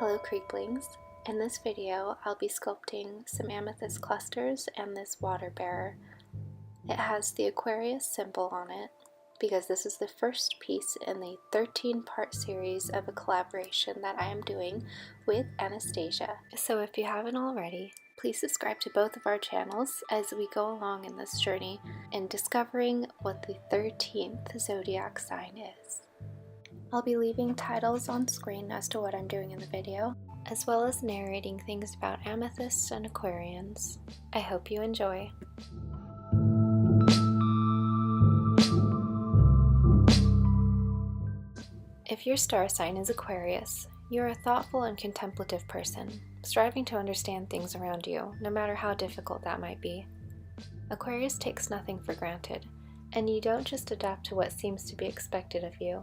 Hello Creeplings! In this video I'll be sculpting some amethyst clusters and this water bearer. It has the Aquarius symbol on it because this is the first piece in the 13-part series of a collaboration that I am doing with Anastasia. So if you haven't already, please subscribe to both of our channels as we go along in this journey in discovering what the 13th zodiac sign is. I'll be leaving titles on screen as to what I'm doing in the video, as well as narrating things about amethysts and Aquarians. I hope you enjoy. If your star sign is Aquarius, you're a thoughtful and contemplative person, striving to understand things around you, no matter how difficult that might be. Aquarius takes nothing for granted, and you don't just adapt to what seems to be expected of you.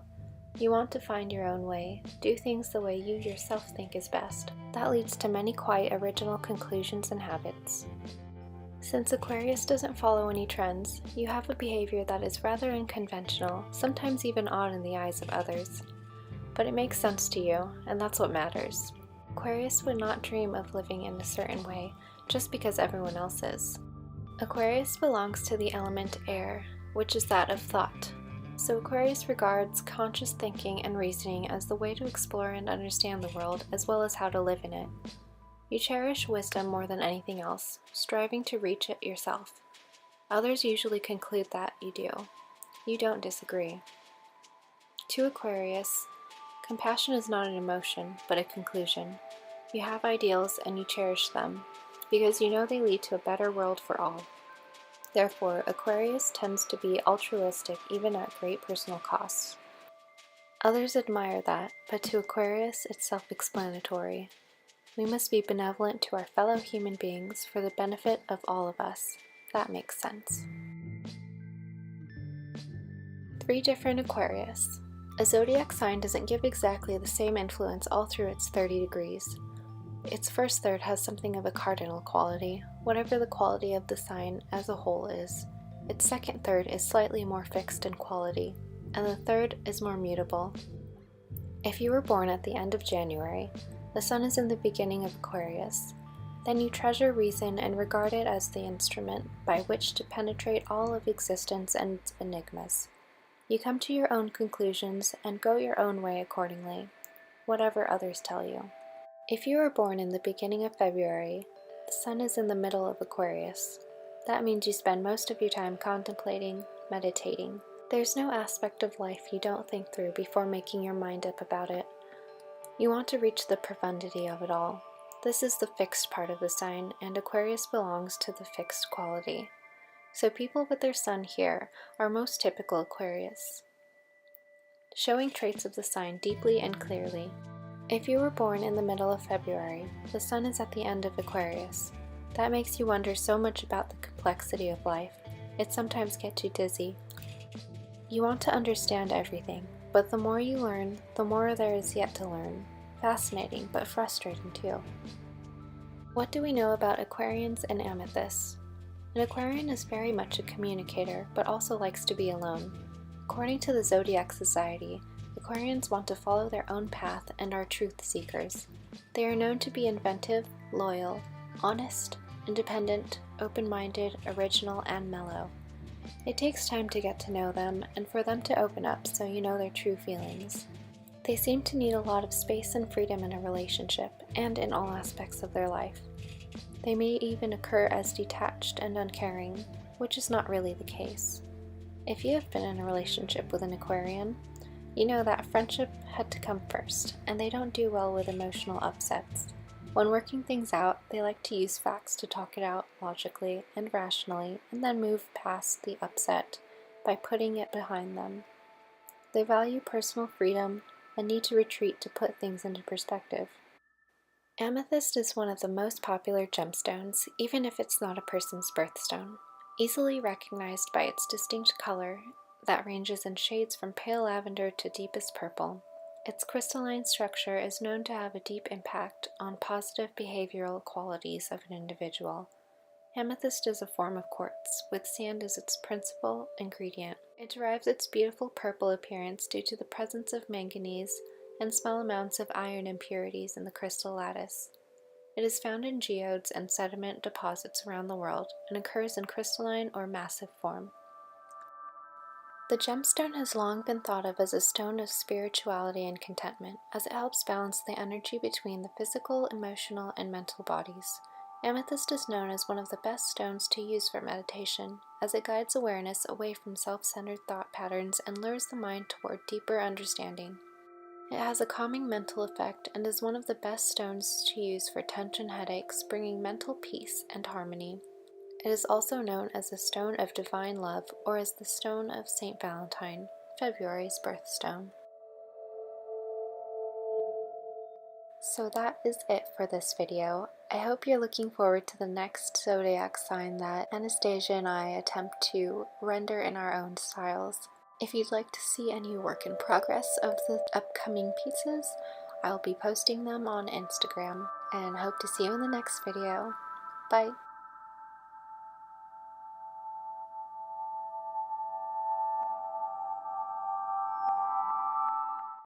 You want to find your own way, do things the way you yourself think is best. That leads to many quite original conclusions and habits. Since Aquarius doesn't follow any trends, you have a behavior that is rather unconventional, sometimes even odd in the eyes of others. But it makes sense to you, and that's what matters. Aquarius would not dream of living in a certain way, just because everyone else is. Aquarius belongs to the element air, which is that of thought. So Aquarius regards conscious thinking and reasoning as the way to explore and understand the world, as well as how to live in it. You cherish wisdom more than anything else, striving to reach it yourself. Others usually conclude that you do. You don't disagree. To Aquarius, compassion is not an emotion, but a conclusion. You have ideals and you cherish them, because you know they lead to a better world for all. Therefore, Aquarius tends to be altruistic even at great personal costs. Others admire that, but to Aquarius it's self-explanatory. We must be benevolent to our fellow human beings for the benefit of all of us. That makes sense. 3 different Aquarius. A zodiac sign doesn't give exactly the same influence all through its 30 degrees. Its first third has something of a cardinal quality, whatever the quality of the sign as a whole is. Its second third is slightly more fixed in quality, and the third is more mutable. If you were born at the end of January, the sun is in the beginning of Aquarius. Then you treasure reason and regard it as the instrument by which to penetrate all of existence and its enigmas. You come to your own conclusions and go your own way accordingly, whatever others tell you. If you were born in the beginning of February, the sun is in the middle of Aquarius. That means you spend most of your time contemplating, meditating. There's no aspect of life you don't think through before making your mind up about it. You want to reach the profundity of it all. This is the fixed part of the sign, and Aquarius belongs to the fixed quality. So people with their sun here are most typical Aquarius, showing traits of the sign deeply and clearly. If you were born in the middle of February, the sun is at the end of Aquarius. That makes you wonder so much about the complexity of life. It sometimes gets you dizzy. You want to understand everything, but the more you learn, the more there is yet to learn. Fascinating, but frustrating too. What do we know about Aquarians and amethysts? An Aquarian is very much a communicator, but also likes to be alone. According to the Zodiac Society, Aquarians want to follow their own path and are truth seekers. They are known to be inventive, loyal, honest, independent, open-minded, original, and mellow. It takes time to get to know them and for them to open up so you know their true feelings. They seem to need a lot of space and freedom in a relationship and in all aspects of their life. They may even occur as detached and uncaring, which is not really the case. If you have been in a relationship with an Aquarian, you know that friendship had to come first, and they don't do well with emotional upsets. When working things out, they like to use facts to talk it out logically and rationally, and then move past the upset by putting it behind them. They value personal freedom and need to retreat to put things into perspective. Amethyst is one of the most popular gemstones, even if it's not a person's birthstone. Easily recognized by its distinct color that ranges in shades from pale lavender to deepest purple. Its crystalline structure is known to have a deep impact on positive behavioral qualities of an individual. Amethyst is a form of quartz, with sand as its principal ingredient. It derives its beautiful purple appearance due to the presence of manganese, and small amounts of iron impurities in the crystal lattice. It is found in geodes and sediment deposits around the world and occurs in crystalline or massive form. The gemstone has long been thought of as a stone of spirituality and contentment, as it helps balance the energy between the physical, emotional, and mental bodies. Amethyst is known as one of the best stones to use for meditation, as it guides awareness away from self-centered thought patterns and lures the mind toward deeper understanding. It has a calming mental effect and is one of the best stones to use for tension headaches, bringing mental peace and harmony. It is also known as the Stone of Divine Love or as the Stone of St. Valentine, February's birthstone. So that is it for this video. I hope you're looking forward to the next zodiac sign that Anastasia and I attempt to render in our own styles. If you'd like to see any work in progress of the upcoming pieces, I'll be posting them on Instagram, and hope to see you in the next video. Bye!